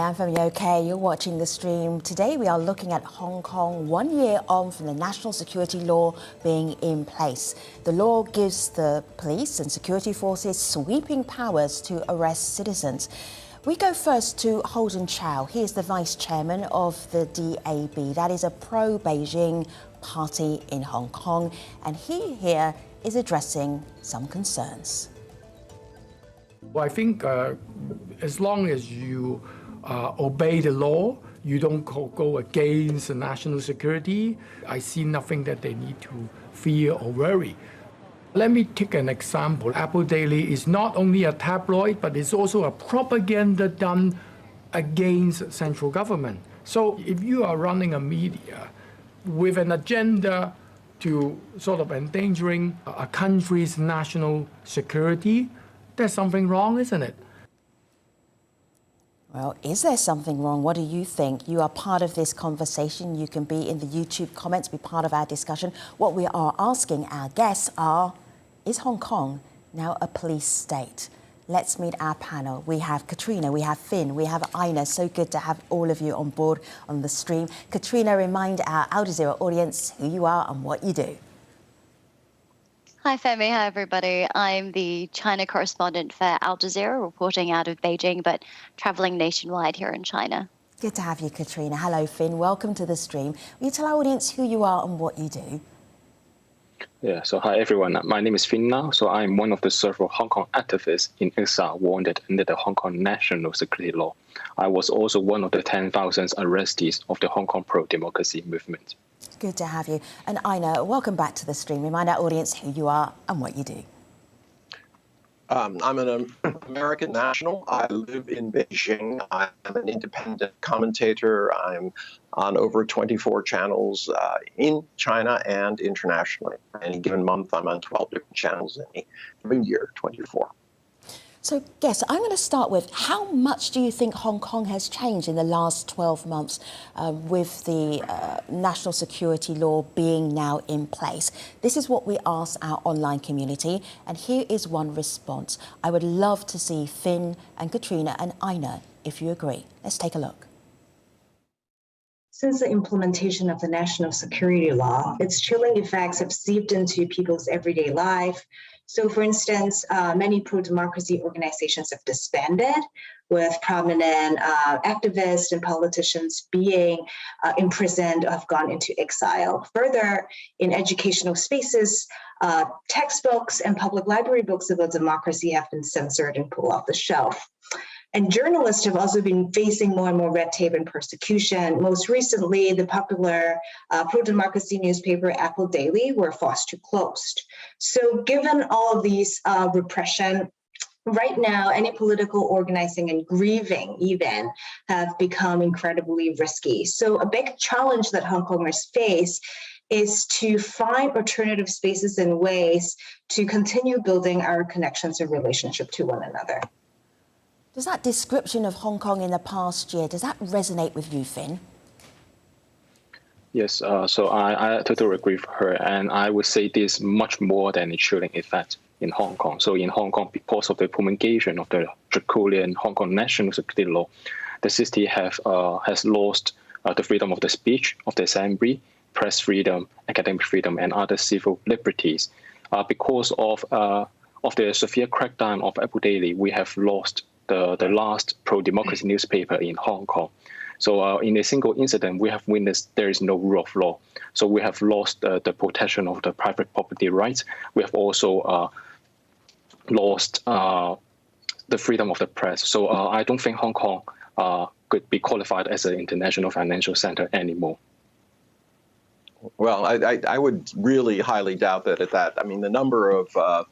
I'm from UK. You're watching the stream. Today we are looking at Hong Kong 1 year on from the national security law being in place. The law gives the police and security forces sweeping powers to arrest citizens. We go first to Holden Chow. He is the vice chairman of the DAB. That is a pro-Beijing party in Hong Kong. And he here is addressing some concerns. Well, I think as long as you obey the law, you don't go against the national security, I see nothing that they need to fear or worry. Let me take an example. Apple Daily is not only a tabloid, but it's also a propaganda done against central government. So if you are running a media with an agenda to sort of endangering a country's national security, there's something wrong, isn't it? Well, is there something wrong? What do you think? You are part of this conversation. You can be in the YouTube comments, be part of our discussion. What we are asking our guests are, is Hong Kong now a police state? Let's meet our panel. We have Katrina, we have Finn, we have Ina. So good to have all of you on board on the stream. Katrina, remind our Al Jazeera audience who you are and what you do. Hi Femi, hi everybody. I'm the China correspondent for Al Jazeera, reporting out of Beijing, but traveling nationwide here in China. Good to have you, Katrina. Hello, Finn. Welcome to the stream. Will you tell our audience who you are and what you do? Yeah, so hi everyone. My name is Finn now. So I'm one of the several Hong Kong activists in exile wanted under the Hong Kong national security law. I was also one of the 10,000 arrestees of the Hong Kong pro-democracy movement. Good to have you. And Ina, welcome back to the stream. Remind our audience who you are and what you do. I'm an American national. I live in Beijing. I'm an independent commentator. I'm on over 24 channels in China and internationally. Any given month, I'm on 12 different channels. Any given year, 24. So, guess, I'm going to start with, how much do you think Hong Kong has changed in the last 12 months with the national security law being now in place? This is what we asked our online community, and here is one response. I would love to see Finn and Katrina and Ina, if you agree. Let's take a look. Since the implementation of the national security law, its chilling effects have seeped into people's everyday life. So, for instance, many pro-democracy organizations have disbanded, with prominent activists and politicians being imprisoned or have gone into exile. Further, in educational spaces, textbooks and public library books about democracy have been censored and pulled off the shelf. And journalists have also been facing more and more red tape and persecution. Most recently, the popular pro-democracy newspaper Apple Daily were forced to close. So given all of these repression, right now, any political organizing and grieving even have become incredibly risky. So a big challenge that Hong Kongers face is to find alternative spaces and ways to continue building our connections and relationship to one another. Does that description of Hong Kong in the past year, does that resonate with you, Finn? Yes, so I totally agree with her. And I would say this much more than a chilling effect in Hong Kong. So in Hong Kong, because of the promulgation of the draconian Hong Kong national security law, the city has lost the freedom of the speech, of the assembly, press freedom, academic freedom, and other civil liberties. Because of the severe crackdown of Apple Daily, we have lost the last pro-democracy newspaper in Hong Kong. So in a single incident, we have witnessed there is no rule of law. So we have lost the protection of the private property rights. We have also lost the freedom of the press. So I don't think Hong Kong could be qualified as an international financial center anymore. Well, I would really highly doubt that. I mean, the number of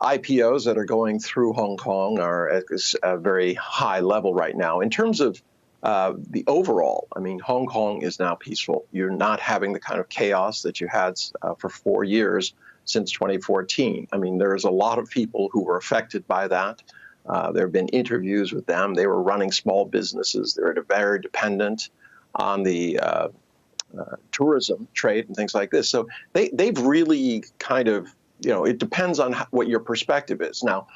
IPOs that are going through Hong Kong are at a very high level right now. In terms of the overall, I mean, Hong Kong is now peaceful. You're not having the kind of chaos that you had for 4 years since 2014. I mean, there's a lot of people who were affected by that. There have been interviews with them. They were running small businesses. They're very dependent on the tourism trade and things like this. So they've really kind of, it depends on what your perspective is. Now,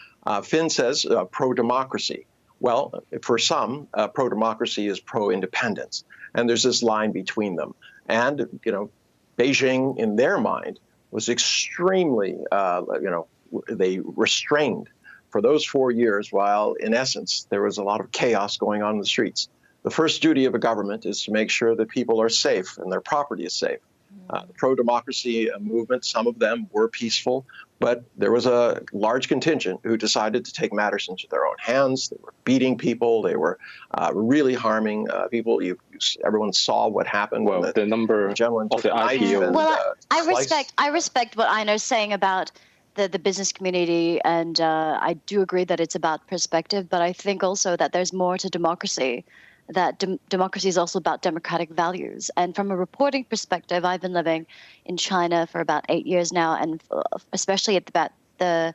Finn says pro-democracy. Well, for some, pro-democracy is pro-independence, and there's this line between them. And Beijing, in their mind, was extremely, they restrained for those 4 years, while in essence there was a lot of chaos going on in the streets. The first duty of a government is to make sure that people are safe and their property is safe. The pro-democracy movement, some of them were peaceful, but there was a large contingent who decided to take matters into their own hands. They were beating people. They were really harming people. Everyone saw what happened. Well, the number of the IPO. Well, I respect what Aino's saying about the business community, and I do agree that it's about perspective, but I think also that there's more to democracy, that democracy is also about democratic values. And from a reporting perspective, I've been living in China for about 8 years now, and especially at the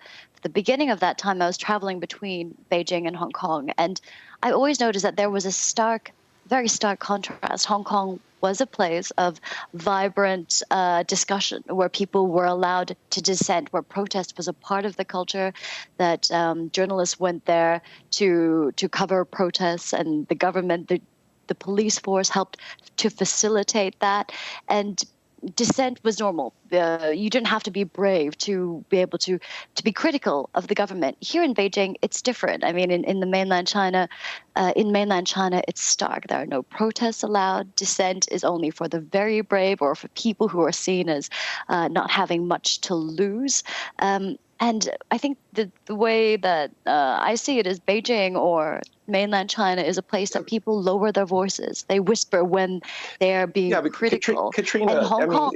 beginning of that time, I was traveling between Beijing and Hong Kong, and I always noticed that there was a very stark contrast. Hong Kong was a place of vibrant discussion where people were allowed to dissent, where protest was a part of the culture, that journalists went there to cover protests, and the government, the police force helped to facilitate that. And dissent was normal. You didn't have to be brave to be able to be critical of the government. Here in Beijing, it's different. I mean, in mainland China, it's stark. There are no protests allowed. Dissent is only for the very brave or for people who are seen as not having much to lose. And I think the way that I see it is Beijing or mainland China is a place that people lower their voices. They whisper when they're being critical. Katrina,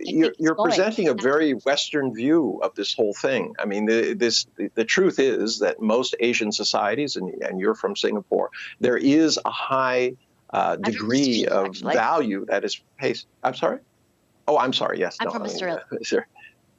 you're presenting a very Western view of this whole thing. I mean, the truth is that most Asian societies, and you're from Singapore, there is a high degree of value that is placed. I'm sorry? Oh, I'm sorry, yes. I'm from Australia. Sure.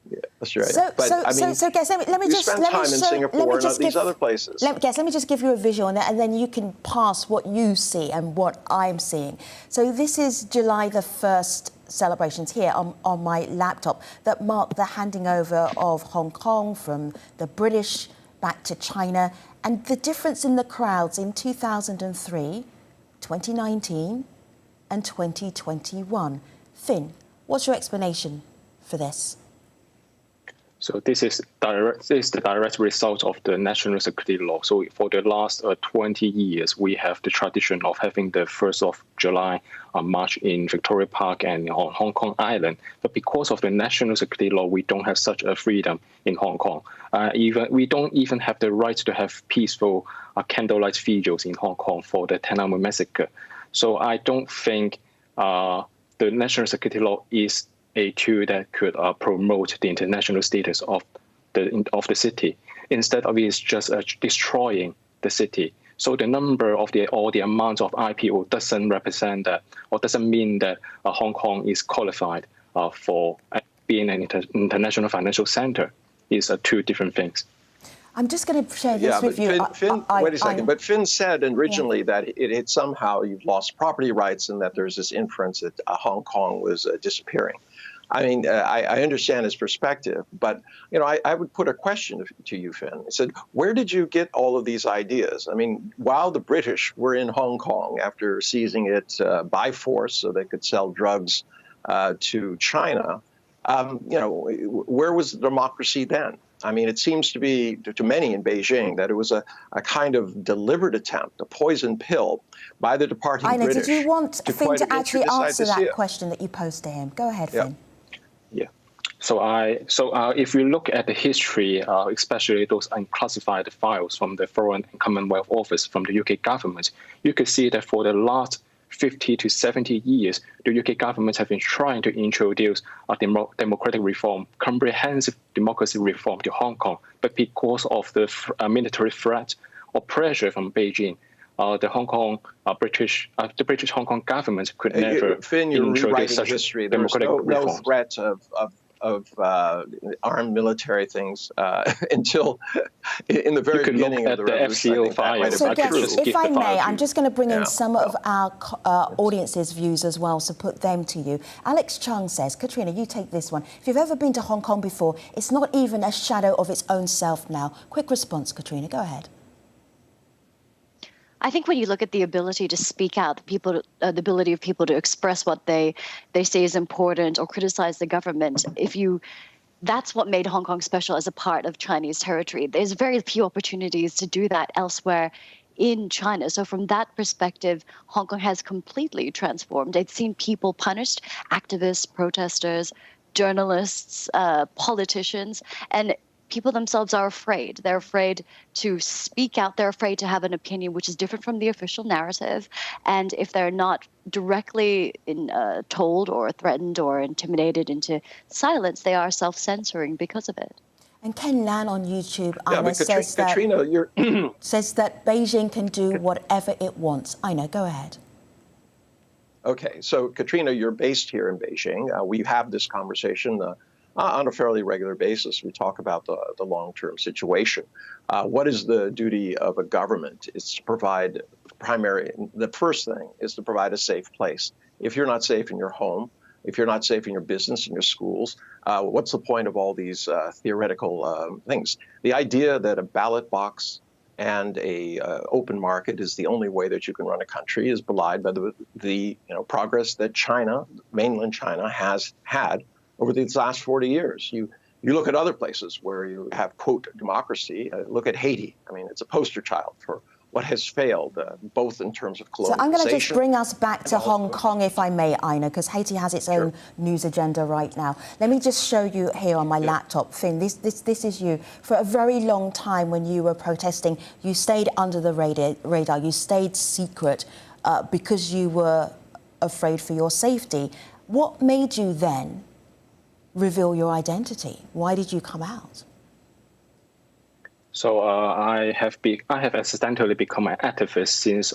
Yeah, Australia. So guys, let me just spend time in Singapore and these other places. Let me just give you a visual, and then you can pass what you see and what I'm seeing. So this is July the 1st celebrations here on my laptop that mark the handing over of Hong Kong from the British back to China, and the difference in the crowds in 2003, 2019, and 2021. Finn, what's your explanation for this? So this is the direct result of the national security law. So for the last 20 years, we have the tradition of having the 1st of July march in Victoria Park and on Hong Kong Island. But because of the national security law, we don't have such a freedom in Hong Kong. We don't even have the right to have peaceful candlelight vigils in Hong Kong for the Tiananmen massacre. So I don't think the national security law is a tool that could promote the international status of the city. Instead of it is just destroying the city. So the number of the amount of IPO doesn't represent that, or doesn't mean that Hong Kong is qualified for being an international financial center. It's two different things. I'm just going to share this with you. Finn, wait a second. But Finn said originally that it somehow you've lost property rights and that there's this inference that Hong Kong was disappearing. I mean, I understand his perspective, but I would put a question to you, Finn. I said, where did you get all of these ideas? I mean, while the British were in Hong Kong after seizing it by force so they could sell drugs to China, where was the democracy then? I mean, it seems to be, to many in Beijing, that it was a kind of deliberate attempt, a poison pill by the departing British. Did you want Finn to actually answer that question that you posed to him? Go ahead, Finn. Yeah. So if you look at the history, especially those unclassified files from the Foreign and Commonwealth Office from the UK government, you could see that for the last 50 to 70 years, the UK government have been trying to introduce a democratic reform, comprehensive democracy reform to Hong Kong. But because of the military threat or pressure from Beijing, the British Hong Kong government could never introduce such history. democratic reform. No threat of armed military things until in the very beginning of the revolution. FCO files. So, if I may, I'm just going to bring in some of our audience's views as well, so put them to you. Alex Chung says, Katrina, you take this one. If you've ever been to Hong Kong before, it's not even a shadow of its own self now. Quick response, Katrina, go ahead. I think when you look at the ability to speak out, the ability of people to express what they say is important or criticize the government, that's what made Hong Kong special as a part of Chinese territory. There's very few opportunities to do that elsewhere in China. So from that perspective, Hong Kong has completely transformed. It's seen people punished, activists, protesters, journalists, politicians, and people themselves are afraid. They're afraid to speak out. They're afraid to have an opinion which is different from the official narrative. And if they're not directly told or threatened or intimidated into silence, they are self-censoring because of it. And Ken Lan on YouTube, Yeah, says that Katrina, you're says that Beijing can do whatever it wants. Ina, go ahead. Okay, so Katrina, you're based here in Beijing. We have this conversation on a fairly regular basis. We talk about the long-term situation. What is the duty of a government? It's to provide the first thing is to provide a safe place. If you're not safe in your home, if you're not safe in your business, in your schools, what's the point of all these theoretical things? The idea that a ballot box and a open market is the only way that you can run a country is belied by the progress that China, mainland China, has had over these last 40 years. You look at other places where you have, quote, democracy. Look at Haiti. I mean, it's a poster child for what has failed, both in terms of colonialization. So I'm going to just bring us back to Hong Kong, if I may, Ina, because Haiti has its own news agenda right now. Let me just show you here on my laptop, Finn. This is you. For a very long time when you were protesting, you stayed under the radar. You stayed secret because you were afraid for your safety. What made you then reveal your identity? Why did you come out? So I have accidentally become an activist since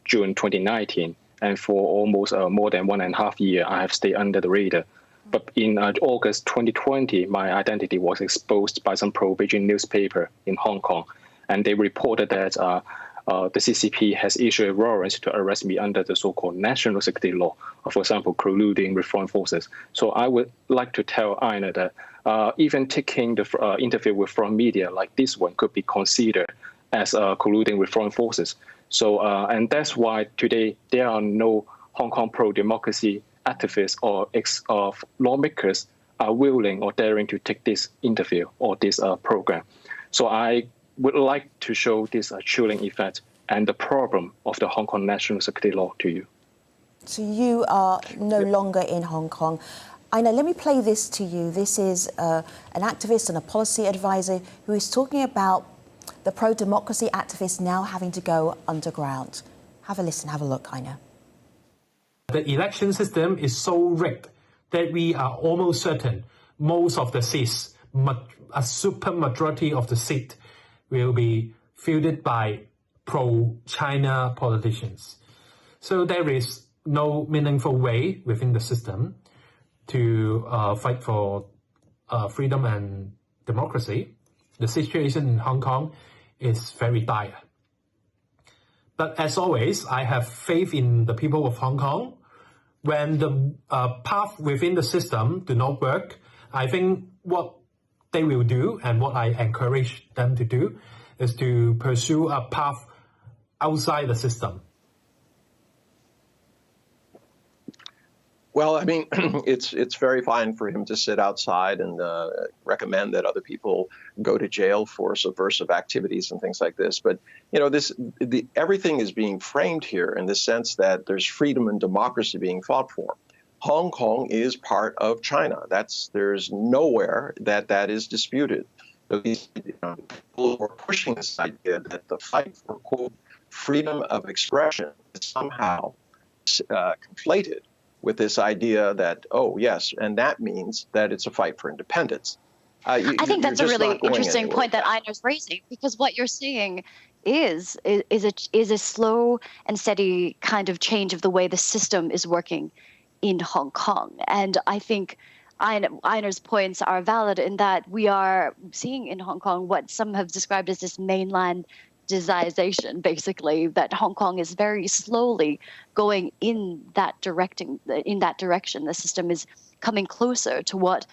June 2019, and for almost more than 1.5 years, I have stayed under the radar. But in August 2020, my identity was exposed by some pro-Beijing newspaper in Hong Kong, and they reported that the CCP has issued a warrant to arrest me under the so-called national security law, for example, colluding with foreign forces. So I would like to tell Ina that even taking the interview with foreign media like this one could be considered as colluding with foreign forces. So, and that's why today there are no Hong Kong pro-democracy activists or lawmakers are willing or daring to take this interview or this program. So I would like to show this chilling effect and the problem of the Hong Kong national security law to you. So you are no longer in Hong Kong. Ina, let me play this to you. This is an activist and a policy advisor who is talking about the pro-democracy activists now having to go underground. Have a listen, have a look, Ina. The election system is so rigged that we are almost certain most of the seats, a super majority of the seat, will be filled by pro-China politicians. So there is no meaningful way within the system to fight for freedom and democracy. The situation in Hong Kong is very dire. But as always, I have faith in the people of Hong Kong. When the path within the system do not work, I think what they will do and what I encourage them to do is to pursue a path outside the system. Well, I mean, it's very fine for him to sit outside and recommend that other people go to jail for subversive activities and things like this. But everything is being framed here in the sense that there's freedom and democracy being fought for. Hong Kong is part of China. There's nowhere that is disputed. So these people who are pushing this idea that the fight for, quote, freedom of expression is somehow conflated with this idea that, oh, yes, and that means that it's a fight for independence. I think that's a really interesting point that Ina's raising, because what you're seeing is a slow and steady kind of change of the way the system is working in Hong Kong. And I think Ina's points are valid in that we are seeing in Hong Kong what some have described as this mainlandization, basically, that Hong Kong is very slowly going in that direction. The system is coming closer to what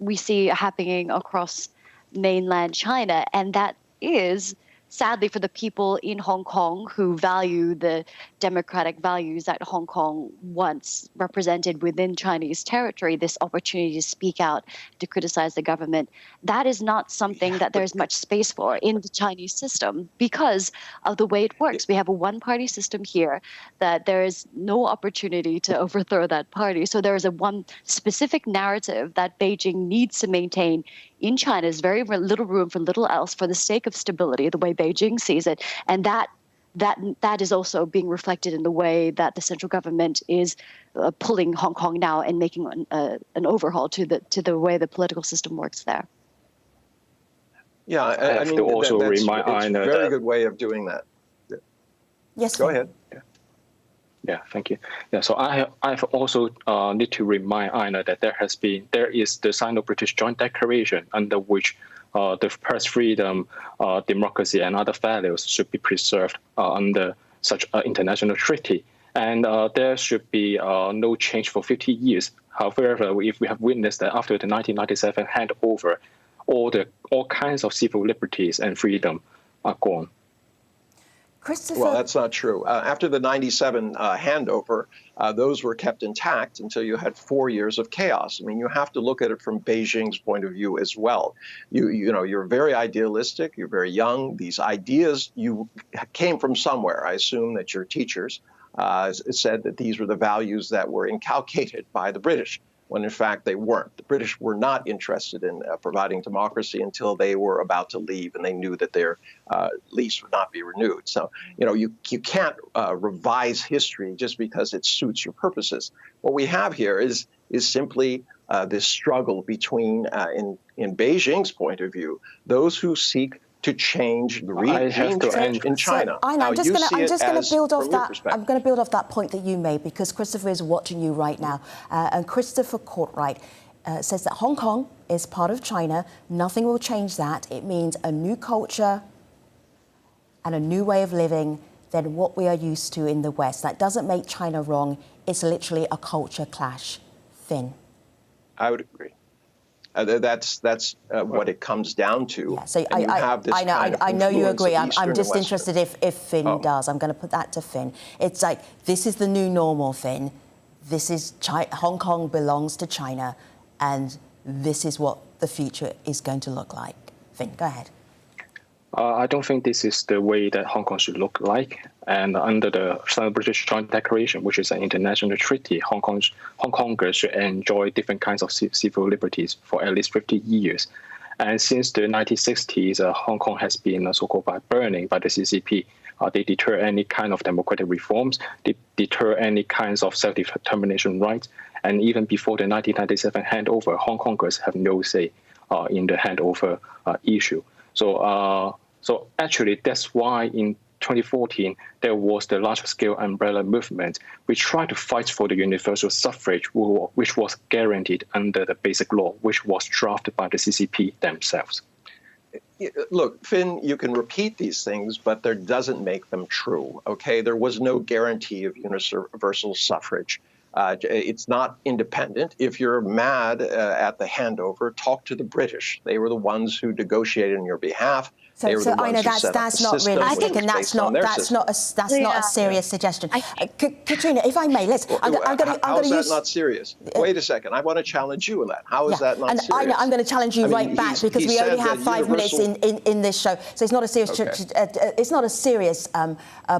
we see happening across mainland China, and that is sadly for the people in Hong Kong who value the democratic values that Hong Kong once represented within Chinese territory, this opportunity to speak out, to criticize the government, that is not something that there's much space for in the Chinese system because of the way it works. We have a one-party system here that there is no opportunity to overthrow that party. So there is a one specific narrative that Beijing needs to maintain in China. There's very little room for little else for the sake of stability, the way Beijing sees it. And that is also being reflected in the way that the central government is pulling Hong Kong now and making an overhaul to the way the political system works there. Yeah, I mean, it's a very good way of doing that. Yes, go ahead. Yeah, thank you. Yeah, so I've also need to remind Aina that there is the Sino-British Joint Declaration under which the press freedom, democracy, and other values should be preserved under such an international treaty. And there should be no change for 50 years. However, if we have witnessed that after the 1997 handover, all kinds of civil liberties and freedom are gone. Well, that's not true. After the 97 handover, those were kept intact until you had 4 years of chaos. I mean, you have to look at it from Beijing's point of view as well. You know, you're very idealistic. You're very young. These ideas you came from somewhere. I assume that your teachers said that these were the values that were inculcated by the British, when in fact they weren't. The British were not interested in providing democracy until they were about to leave and they knew that their lease would not be renewed. So, you know, you can't revise history just because it suits your purposes. What we have here is simply this struggle between, in Beijing's point of view, those who seek to change the regime in China. So, I'm just going to build off that. I'm going to build off that point that you made because Christopher is watching you right now, and Christopher Courtright says that Hong Kong is part of China. Nothing will change that. It means a new culture and a new way of living than what we are used to in the West. That doesn't make China wrong. It's literally a culture clash. Finn. I would agree. That's what it comes down to. Yeah, so I know you agree. I'm just interested if Finn does. I'm going to put that to Finn. It's like, this is the new normal, Finn. This is Hong Kong belongs to China, and this is what the future is going to look like. Finn, go ahead. I don't think this is the way that Hong Kong should look like. And under the Sino-British Joint Declaration, which is an international treaty, Hong Kongers should enjoy different kinds of civil liberties for at least 50 years. And since the 1960s, Hong Kong has been so-called by burning by the CCP. They deter any kind of democratic reforms. They deter any kinds of self-determination rights. And even before the 1997 handover, Hong Kongers have no say in the handover issue. So actually, that's why in 2014, there was the large-scale umbrella movement, which tried to fight for the universal suffrage, which was guaranteed under the Basic Law, which was drafted by the CCP themselves. Look, Finn, you can repeat these things, but that doesn't make them true, okay? There was no guarantee of universal suffrage. It's not independent. If you're mad at the handover, talk to the British. They were the ones who negotiated on your behalf. So I know that's not realistic, and that's not a serious suggestion. Katrina, if I may, I'm going to use. That not serious? Wait a second. I want to challenge you on that. How is that not serious? I'm going to challenge you right back because we only have 5 minutes in this show, so it's not a serious. It's not a serious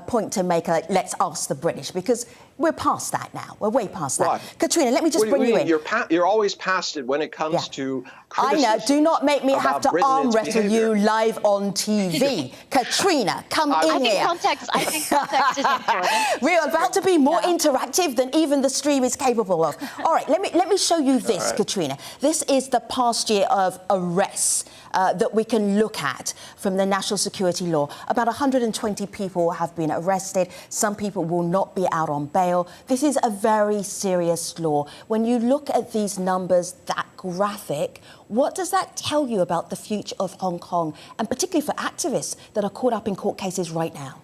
point to make. Let's ask the British, because we're past that now. We're way past that. Katrina, let me just bring you in. You're always past it when it comes to criticism. I know. Do not make me have to arm wrestle you live on TV. Katrina, come in here. I think context is important. We're about to be more interactive than even the stream is capable of. All right, let me show you this, Katrina. This is the past year of arrests that we can look at from the national security law. About 120 people have been arrested. Some people will not be out on bail. This is a very serious law. When you look at these numbers, that graphic, what does that tell you about the future of Hong Kong, and particularly for activists that are caught up in court cases right now?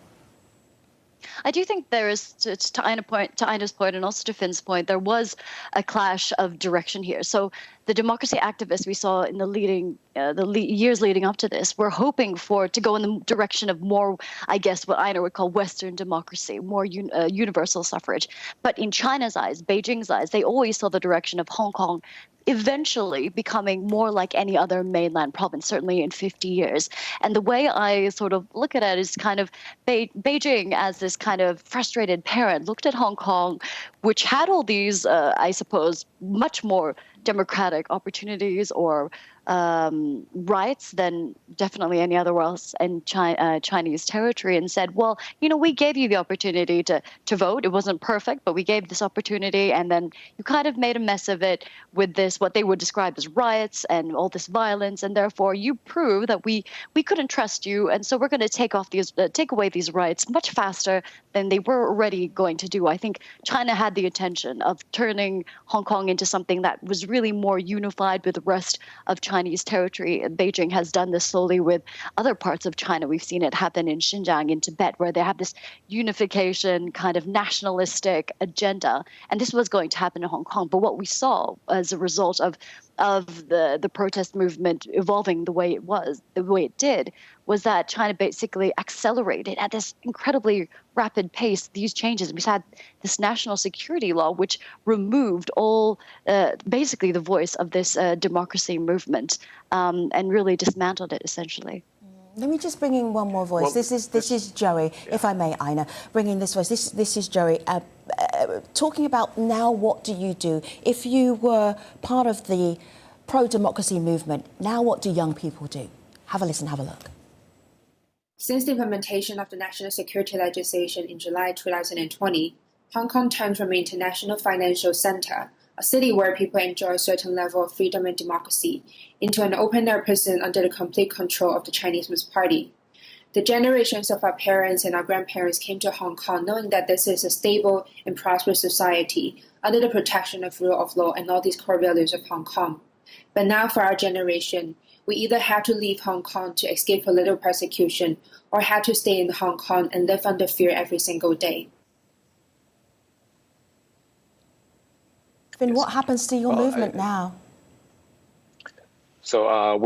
I do think there is, to Aina's point and also to Finn's point, there was a clash of direction here. So the democracy activists we saw in the years leading up to this were hoping to go in the direction of more, I guess, what Aina would call Western democracy, more universal suffrage. But in China's eyes, Beijing's eyes, they always saw the direction of Hong Kong eventually becoming more like any other mainland province, certainly in 50 years. And the way I sort of look at it is kind of Beijing as this kind of frustrated parent looked at Hong Kong, which had all these, I suppose, much more democratic opportunities or rights than definitely any other else in Chinese territory, and said, well, we gave you the opportunity to vote. It wasn't perfect, but we gave this opportunity, and then you kind of made a mess of it with this, what they would describe as riots and all this violence, and therefore you prove that we couldn't trust you, and so we're going to take away these rights much faster than they were already going to do. I think China had the intention of turning Hong Kong into something that was really more unified with the rest of Chinese territory. Beijing has done this slowly with other parts of China. We've seen it happen in Xinjiang, in Tibet, where they have this unification kind of nationalistic agenda. And this was going to happen in Hong Kong. But what we saw as a result of the protest movement evolving the way it did, was that China basically accelerated at this incredibly rapid pace these changes. We had this national security law, which removed basically the voice of this democracy movement and really dismantled it, essentially. Let me just bring in one more voice. Well, this is Joey, if I may, Aina, bringing this voice. This is Joey. Talking about now, what do you do? If you were part of the pro-democracy movement, now what do young people do? Have a listen, have a look. Since the implementation of the national security legislation in July 2020, Hong Kong turned from an international financial center, a city where people enjoy a certain level of freedom and democracy, into an open-air prison under the complete control of the Chinese Communist Party. The generations of our parents and our grandparents came to Hong Kong knowing that this is a stable and prosperous society under the protection of rule of law and all these core values of Hong Kong. But now for our generation, we either had to leave Hong Kong to escape political persecution or had to stay in Hong Kong and live under fear every single day. Finn, what happens to your movement now? So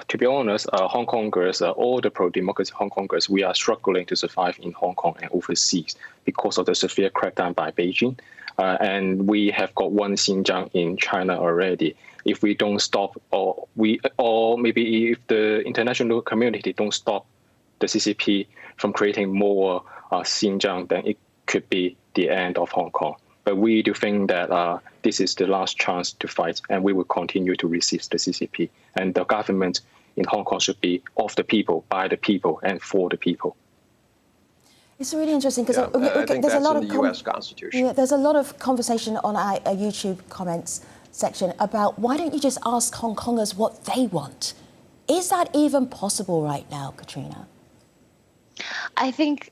to be honest, Hong Kongers, all the pro-democracy Hong Kongers, we are struggling to survive in Hong Kong and overseas because of the severe crackdown by Beijing. And we have got one Xinjiang in China already. If we don't stop, or maybe if the international community don't stop the CCP from creating more Xinjiang, then it could be the end of Hong Kong. But we do think that this is the last chance to fight, and we will continue to resist the CCP. And the government in Hong Kong should be of the people, by the people, and for the people. It's really interesting because I think there's a lot of the U.S. Constitution. Yeah, there's a lot of conversation on our YouTube comments section about why don't you just ask Hong Kongers what they want? Is that even possible right now, Katrina? I think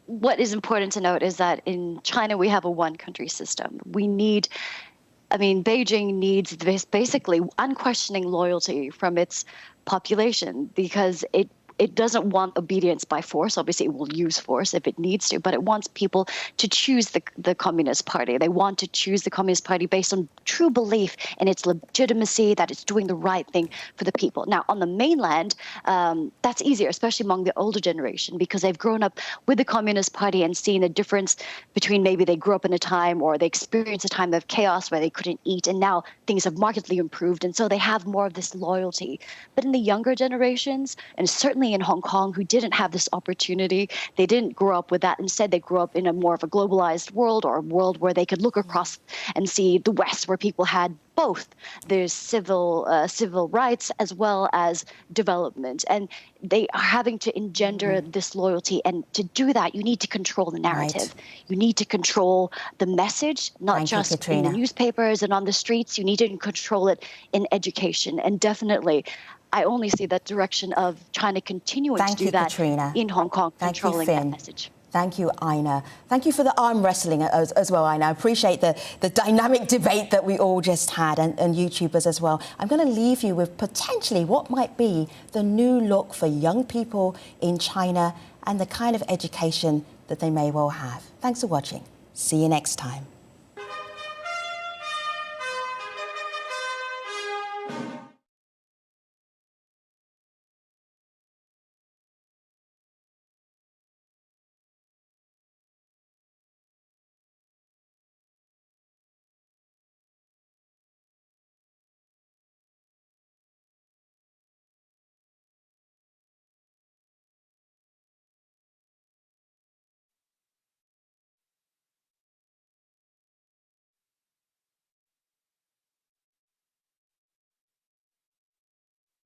what is important to note is that in China we have a one-country system. Beijing needs this basically unquestioning loyalty from its population because it doesn't want obedience by force. Obviously, it will use force if it needs to, but it wants people to choose the Communist Party. They want to choose the Communist Party based on true belief in its legitimacy, that it's doing the right thing for the people. Now, on the mainland, that's easier, especially among the older generation, because they've grown up with the Communist Party and seen the difference between maybe they grew up in a time or they experienced a time of chaos where they couldn't eat, and now things have markedly improved, and so they have more of this loyalty. But in the younger generations, and certainly in Hong Kong, who didn't have this opportunity, they didn't grow up with that. Instead, they grew up in a more of a globalized world, or a world where they could look across and see the West, where people had both their civil rights as well as development, and they are having to engender this loyalty. And to do that, you need to control the narrative. Right. You need to control the message, not just in the newspapers and on the streets. You need to control it in education, and definitely, I only see that direction of China continuing to do that in Hong Kong, controlling that message. Thank you, Aina. Thank you for the arm wrestling as well, Aina. I appreciate the dynamic debate that we all just had, and YouTubers as well. I'm going to leave you with potentially what might be the new look for young people in China and the kind of education that they may well have. Thanks for watching. See you next time.